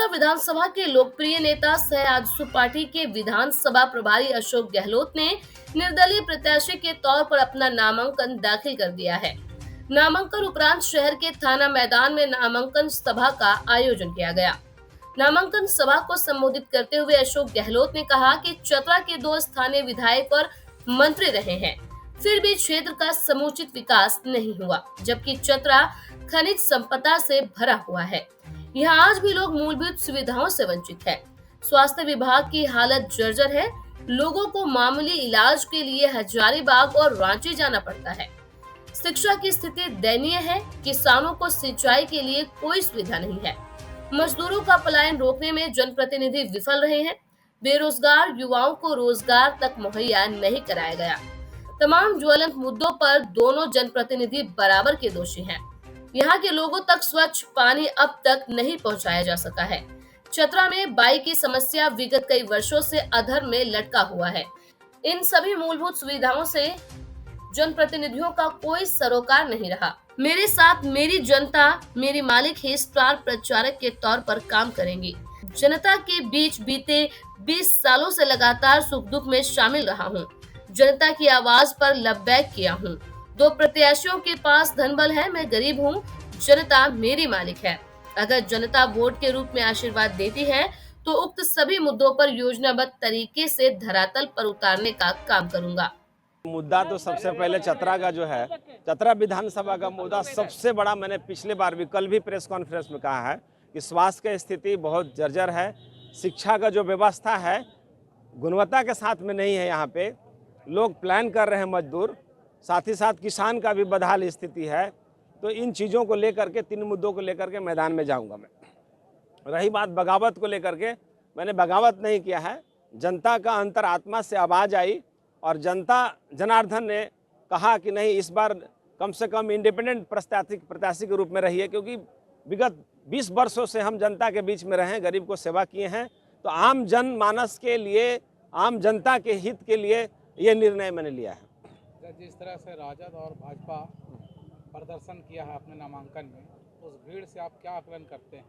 छत्तीसगढ़ विधानसभा के लोकप्रिय नेता सह आजसू पार्टी के विधानसभा प्रभारी अशोक गहलोत ने निर्दलीय प्रत्याशी के तौर पर अपना नामांकन दाखिल कर दिया है। नामांकन उपरांत शहर के थाना मैदान में नामांकन सभा का आयोजन किया गया। नामांकन सभा को संबोधित करते हुए अशोक गहलोत ने कहा कि चतरा के 2 स्थानीय विधायक और मंत्री रहे हैं, फिर भी क्षेत्र का समुचित विकास नहीं हुआ, जबकि चतरा खनिज संपदा से भरा हुआ है। यहाँ आज भी लोग मूलभूत सुविधाओं से वंचित है। स्वास्थ्य विभाग की हालत जर्जर है। लोगों को मामूली इलाज के लिए हजारीबाग और रांची जाना पड़ता है। शिक्षा की स्थिति दयनीय है। किसानों को सिंचाई के लिए कोई सुविधा नहीं है। मजदूरों का पलायन रोकने में जनप्रतिनिधि विफल रहे हैं। बेरोजगार युवाओं को रोजगार तक मुहैया नहीं कराया गया। तमाम ज्वलंत मुद्दों पर दोनों जनप्रतिनिधि बराबर के दोषी हैं। यहाँ के लोगों तक स्वच्छ पानी अब तक नहीं पहुँचाया जा सका है। चतरा में बाई की समस्या विगत कई वर्षों से अधर में लटका हुआ है। इन सभी मूलभूत सुविधाओं से जनप्रतिनिधियों का कोई सरोकार नहीं रहा। मेरे साथ मेरी जनता मेरी मालिक ही स्टार प्रचारक के तौर पर काम करेंगी। जनता के बीच बीते 20 सालों से लगातार सुख दुख में शामिल रहा हूँ। जनता की आवाज पर लबैक किया हूँ। 2 प्रत्याशियों के पास धनबल है, मैं गरीब हूँ। जनता मेरी मालिक है। अगर जनता वोट के रूप में आशीर्वाद देती है तो उक्त सभी मुद्दों पर योजनाबद्ध तरीके से धरातल पर उतारने का काम करूंगा। मुद्दा तो सबसे पहले चतरा का जो है, चतरा विधानसभा का मुद्दा सबसे बड़ा, मैंने पिछले बार भी कल भी प्रेस कॉन्फ्रेंस में कहा है कि स्वास्थ्य की स्थिति बहुत जर्जर है। शिक्षा का जो व्यवस्था है गुणवत्ता के साथ में नहीं है। यहाँ पे लोग प्लान कर रहे हैं मजदूर, साथ ही साथ किसान का भी बदहाल स्थिति है। तो इन चीज़ों को लेकर के, 3 मुद्दों को लेकर के मैदान में जाऊंगा मैं। रही बात बगावत को लेकर के, मैंने बगावत नहीं किया है। जनता का अंतरात्मा से आवाज़ आई और जनता जनार्दन ने कहा कि नहीं, इस बार कम से कम इंडिपेंडेंट प्रत्याशी के रूप में रहिए, क्योंकि विगत 20 वर्षों से हम जनता के बीच में रहे, गरीब को सेवा किए हैं। तो आम जनमानस के लिए, आम जनता के हित के लिए ये निर्णय मैंने लिया है। जिस तरह से राजद और भाजपा प्रदर्शन किया है अपने नामांकन में, उस भीड़ से आप क्या आकलन करते हैं?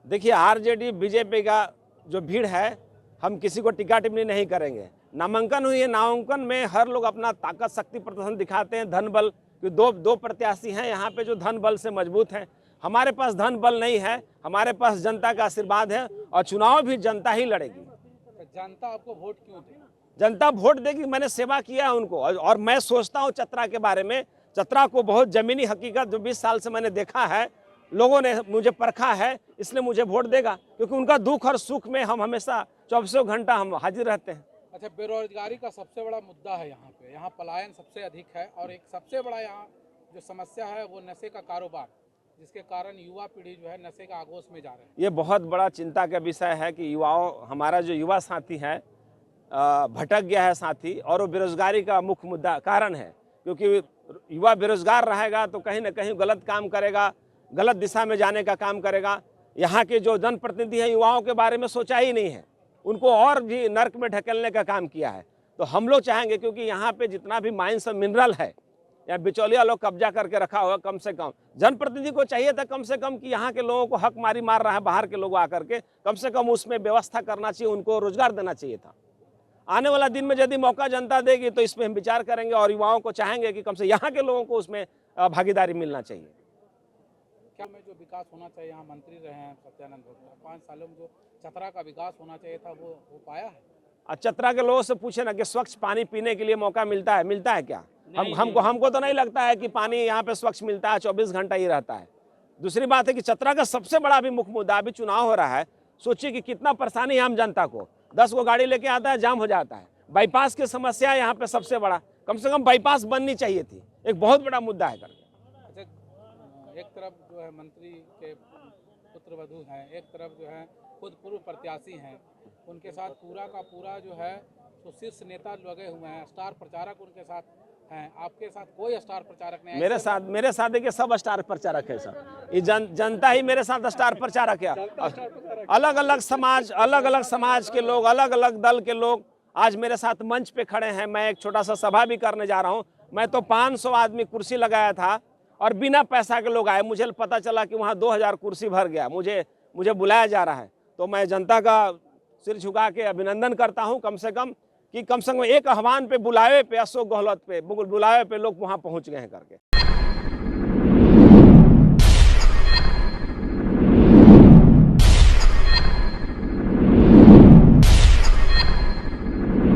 देखिए, आरजेडी बीजेपी का जो भीड़ है, हम किसी को टिक्का टिप्पणी नहीं करेंगे। नामांकन हुई है, नामांकन में हर लोग अपना ताकत शक्ति प्रदर्शन दिखाते हैं। धन बल, दो प्रत्याशी हैं यहाँ पे जो धन बल से मजबूत हैं। हमारे पास धन बल नहीं है, हमारे पास जनता का आशीर्वाद है और चुनाव भी जनता ही लड़ेगी। तो जनता आपको वोट क्यों दे? जनता वोट देगी, मैंने सेवा किया है उनको। और मैं सोचता हूँ चतरा के बारे में, चतरा को बहुत जमीनी हकीकत जो 20 साल से मैंने देखा है, लोगों ने मुझे परखा है, इसलिए मुझे वोट देगा, क्योंकि उनका दुख और सुख में हम हमेशा 24 घंटा हम हाजिर रहते हैं। अच्छा, बेरोजगारी का सबसे बड़ा मुद्दा है यहाँ पे, यहाँ पलायन सबसे अधिक है और एक सबसे बड़ा यहाँ जो समस्या है वो नशे का कारोबार, जिसके कारण युवा पीढ़ी जो है नशे का आगोश में जा रहे हैं। ये बहुत बड़ा चिंता का विषय है कि युवाओं, हमारा जो युवा साथी है भटक गया है साथी, और वो बेरोजगारी का मुख्य मुद्दा कारण है। क्योंकि युवा बेरोजगार रहेगा तो कहीं ना कहीं गलत काम करेगा, गलत दिशा में जाने का काम करेगा। यहाँ के जो जनप्रतिनिधि हैं युवाओं के बारे में सोचा ही नहीं है, उनको और भी नर्क में ढकेलने का काम किया है। तो हम लोग चाहेंगे, क्योंकि यहाँ पे जितना भी माइंस और मिनरल है या बिचौलिया लोग कब्जा करके रखा हुआ, कम से कम जनप्रतिनिधि को चाहिए था कम से कम कि यहाँ के लोगों को हक मारी मार रहा है बाहर के लोग आकर के, कम से कम उसमें व्यवस्था करना चाहिए, उनको रोजगार देना चाहिए था। आने वाला दिन में यदि मौका जनता देगी तो इस पर हम विचार करेंगे और युवाओं को चाहेंगे कि कम से यहाँ के लोगों को उसमें भागीदारी मिलना चाहिए। क्या में जो विकास होना चाहिए, यहाँ मंत्री रहे हैं सत्यानंद भोक्ता, 5 सालों में जो चतरा का विकास होना चाहिए था वो हो पाया है? चतरा के लोगों से पूछे ना कि स्वच्छ पानी पीने के लिए मौका मिलता है क्या? हमको तो नहीं लगता है कि पानी यहाँ पे स्वच्छ मिलता है, 24 घंटा ही रहता है। दूसरी बात है कि चतरा का सबसे बड़ा भी मुख्य मुद्दा, अभी चुनाव हो रहा है, सोचिए कि कितना परेशानी है आम जनता को। 10 को गाड़ी लेके आता है, जाम हो जाता है। बाईपास की समस्या यहाँ पे सबसे बड़ा, कम से कम बाईपास बननी चाहिए थी, एक बहुत बड़ा मुद्दा है करके। अच्छा, एक तरफ जो है मंत्री के पुत्र वधू हैं, एक तरफ जो है खुद पूर्व प्रत्याशी हैं, उनके साथ पूरा का पूरा जो है तो शीर्ष नेता लगे हुए हैं, स्टार प्रचारक उनके साथ हैं। आपके साथ कोई स्टार प्रचारक नहीं है? मेरे साथ देखिए सब स्टार प्रचारक है सर। ये जनता ही मेरे साथ स्टार प्रचारक है। अलग अलग समाज के लोग, अलग अलग दल के लोग आज मेरे साथ मंच पे खड़े हैं। मैं एक छोटा सा सभा भी करने जा रहा हूँ। मैं तो 500 आदमी कुर्सी लगाया था और बिना पैसा के लोग आए। मुझे पता चला कि वहाँ 2000 कुर्सी भर गया। मुझे बुलाया जा रहा है। तो मैं जनता का सिर झुका के अभिनंदन करता हूं, कम से कम एक आह्वान पे, बुलावे पे, अशोक गहलोत पे बुलावे पे लोग वहां पहुंच गए हैं करके।